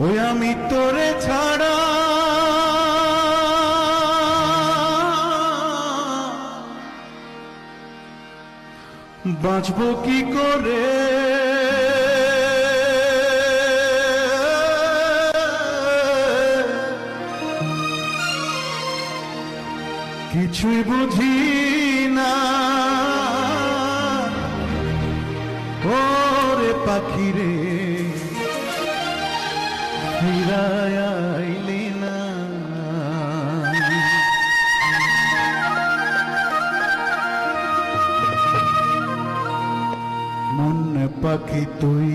ওই আমি তোরে ছাড়া বাঁচবো কি করে, কিছুই বুঝি না ওরে পাখি রে ফিরায় আইলি না। মন পাখি তুই